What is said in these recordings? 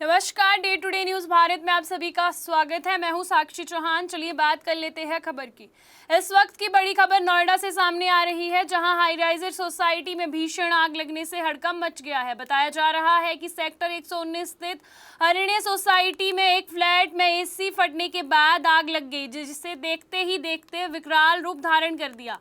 नमस्कार, day to day news Bharat में आप सभी का स्वागत है। मैं हूं साक्षी चौहान। चलिए बात कर लेते हैं खबर की। इस वक्त की बड़ी खबर नोएडा से सामने आ रही है, जहां हाई राइजर सोसाइटी में भीषण आग लगने से हड़कंप मच गया है। बताया जा रहा है कि सेक्टर 119 स्थित अरण्य सोसाइटी में एक फ्लैट में एसी फटने के बाद आग लग गई, जिसे देखते ही देखते विकराल रूप धारण कर दिया।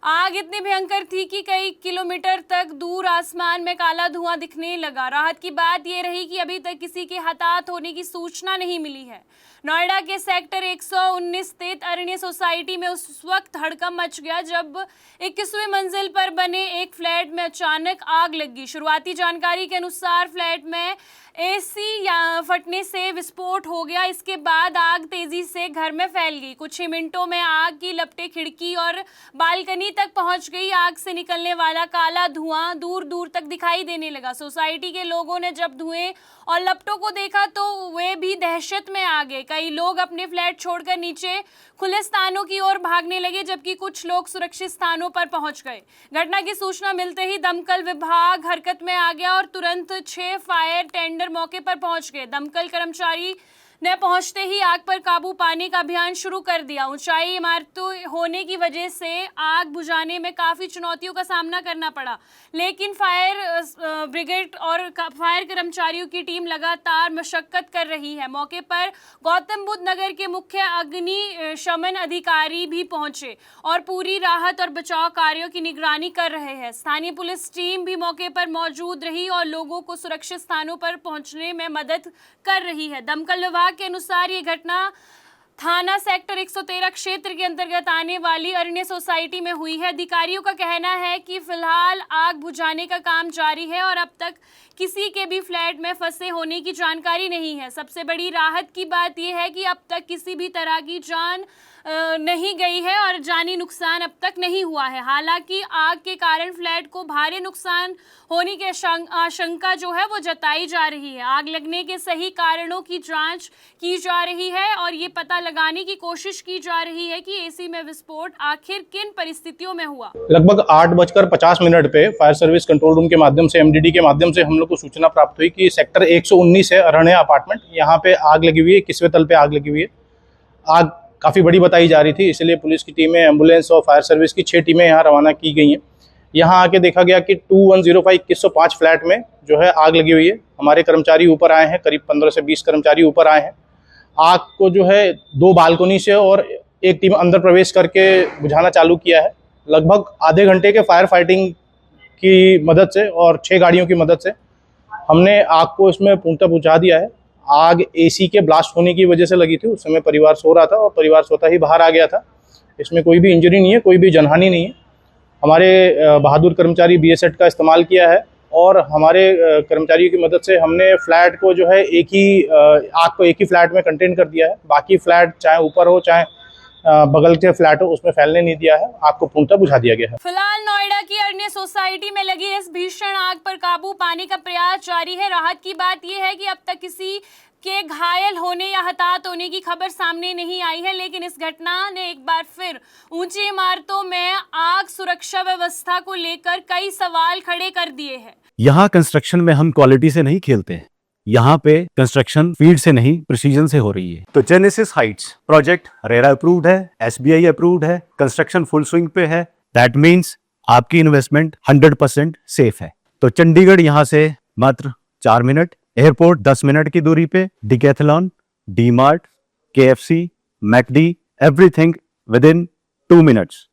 आग इतनी भयंकर थी कि कई किलोमीटर तक दूर आसमान में काला धुआं दिखने लगा। राहत की बात यह रही कि अभी तक किसी के हताहत होने की सूचना नहीं मिली है। नोएडा के सेक्टर 119 स्थित अरण्य सोसाइटी में उस वक्त हड़कंप मच गया जब 21वीं मंजिल पर बने एक फ्लैट में अचानक आग लगी। शुरुआती जानकारी के अनुसार फ्लैट में एसी फटने से विस्फोट हो गया। इसके बाद आग तेजी से घर में फैल गई। कुछ ही मिनटों में आग की लपटें खिड़की और बालकनी तक पहुंच गई। आग से निकलने वाला काला धुआं दूर दूर तक दिखाई देने लगा। सोसाइटी के लोगों ने जब धुएं और लपटों को देखा तो वे भी दहशत में आ गए। कई लोग अपने फ्लैट छोड़कर नीचे खुले स्थानों की ओर भागने लगे, जबकि कुछ लोग सुरक्षित स्थानों पर पहुंच गए। घटना की सूचना मिलते ही दमकल विभाग हरकत में आ गया और तुरंत 6 फायर टेंडर मौके पर पहुंच गए। दमकल कर्मचारी ने पहुंचते ही आग पर काबू पाने का अभियान शुरू कर दिया। ऊंचाई इमारतों होने की वजह से आग बुझाने में काफी चुनौतियों का सामना करना पड़ा, लेकिन फायर ब्रिगेड और फायर कर्मचारियों की टीम लगातार मशक्कत कर रही है। मौके पर गौतम बुद्ध नगर के मुख्य अग्नि शमन अधिकारी भी पहुंचे और पूरी राहत और बचाव कार्यों की निगरानी कर रहे हैं। स्थानीय पुलिस टीम भी मौके पर मौजूद रही और लोगों को सुरक्षित स्थानों पर पहुंचने में मदद कर रही है। दमकल विभाग के अनुसार ये घटना थाना सेक्टर 113 क्षेत्र के अंतर्गत आने वाली अरण्य सोसाइटी में हुई है। अधिकारियों का कहना है कि फिलहाल आग बुझाने का काम जारी है और अब तक किसी के भी फ्लैट में फंसे होने की जानकारी नहीं है। सबसे बड़ी राहत की बात यह है कि अब तक किसी भी तरह की जान नहीं गई है और जानी नुकसान अब तक नहीं हुआ है। हालांकि आग के कारण फ्लैट को भारी नुकसान होने की आशंका जो है वो जताई जा रही है। आग लगने के सही कारणों की जांच की जा रही है और ये पता लगाने की कोशिश की जा रही है कि एसी में विस्फोट आखिर किन परिस्थितियों में हुआ। लगभग 8:50 पे फायर सर्विस कंट्रोल रूम के माध्यम से, एमडीडी के माध्यम से हम लोग को सूचना प्राप्त हुई कि सेक्टर 119 है अरण्य अपार्टमेंट, यहाँ पे आग लगी हुई है, 21वें तल पे आग लगी हुई है। आग काफ़ी बड़ी बताई जा रही थी, इसलिए पुलिस की टीमें, एम्बुलेंस और फायर सर्विस की 6 टीमें यहाँ रवाना की गई हैं। यहाँ आके देखा गया कि 2105 2105 फ्लैट में जो है आग लगी हुई है। हमारे कर्मचारी ऊपर आए हैं, करीब 15 से 20 कर्मचारी ऊपर आए हैं। आग को जो है 2 बालकनी से और एक टीम अंदर प्रवेश करके बुझाना चालू किया है। लगभग आधे घंटे के फायर फाइटिंग की मदद से और 6 गाड़ियों की मदद से हमने आग को इसमें पूर्णतः बुझा दिया है। आग एसी के ब्लास्ट होने की वजह से लगी थी। उस समय परिवार सो रहा था और परिवार सोता ही बाहर आ गया था। इसमें कोई भी इंजरी नहीं है, कोई भी जनहानि नहीं है। हमारे बहादुर कर्मचारी BSET का इस्तेमाल किया है और हमारे कर्मचारियों की मदद से हमने फ्लैट को जो है आग को एक ही फ्लैट में कंटेन कर दिया है। बाकी फ्लैट चाहे ऊपर हो चाहे बगल के फ्लैट हो, उसमें फैलने नहीं दिया है। आग को पूर्णतः बुझा दिया गया है। फिलहाल नोएडा की अरण्य सोसाइटी में लगी इस भीषण आग पर काबू पाने का प्रयास जारी है। राहत की बात यह है कि अब तक किसी के घायल होने या हताहत होने की खबर सामने नहीं आई है, लेकिन इस घटना ने एक बार फिर ऊंची इमारतों में आग सुरक्षा व्यवस्था को लेकर कई सवाल खड़े कर दिए हैं। यहाँ कंस्ट्रक्शन में हम क्वालिटी से नहीं खेलते हैं। यहाँ पे कंस्ट्रक्शन फील्ड से नहीं, प्रिसीजन से हो रही है। तो genesis Heights project RERA approved है, SBI अप्रूव्ड है, कंस्ट्रक्शन फुल स्विंग पे है। दैट मीन्स आपकी इन्वेस्टमेंट 100% सेफ है। तो चंडीगढ़ यहाँ से मात्र 4 मिनट, एयरपोर्ट 10 मिनट की दूरी पे, Decathlon, DMart, KFC, McD, everything within 2 minutes.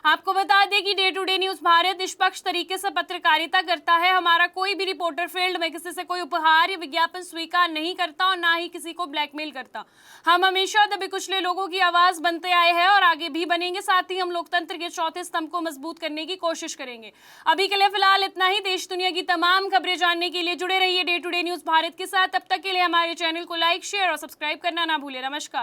आपको बता दें कि day to day news Bharat निष्पक्ष तरीके से पत्रकारिता करता है। हमारा कोई भी रिपोर्टर फील्ड में किसी से कोई उपहार या विज्ञापन स्वीकार नहीं करता और ना ही किसी को ब्लैकमेल करता। हम हमेशा दबे कुचले लोगों की आवाज बनते आए हैं और आगे भी बनेंगे। साथ ही हम लोकतंत्र के चौथे स्तंभ को मजबूत करने की कोशिश करेंगे। अभी के लिए फिलहाल इतना ही। देश दुनिया की तमाम खबरें जानने के लिए जुड़े रहिए day to day news Bharat के साथ। तब तक के लिए हमारे चैनल को लाइक, शेयर और सब्सक्राइब करना ना भूलें। नमस्कार।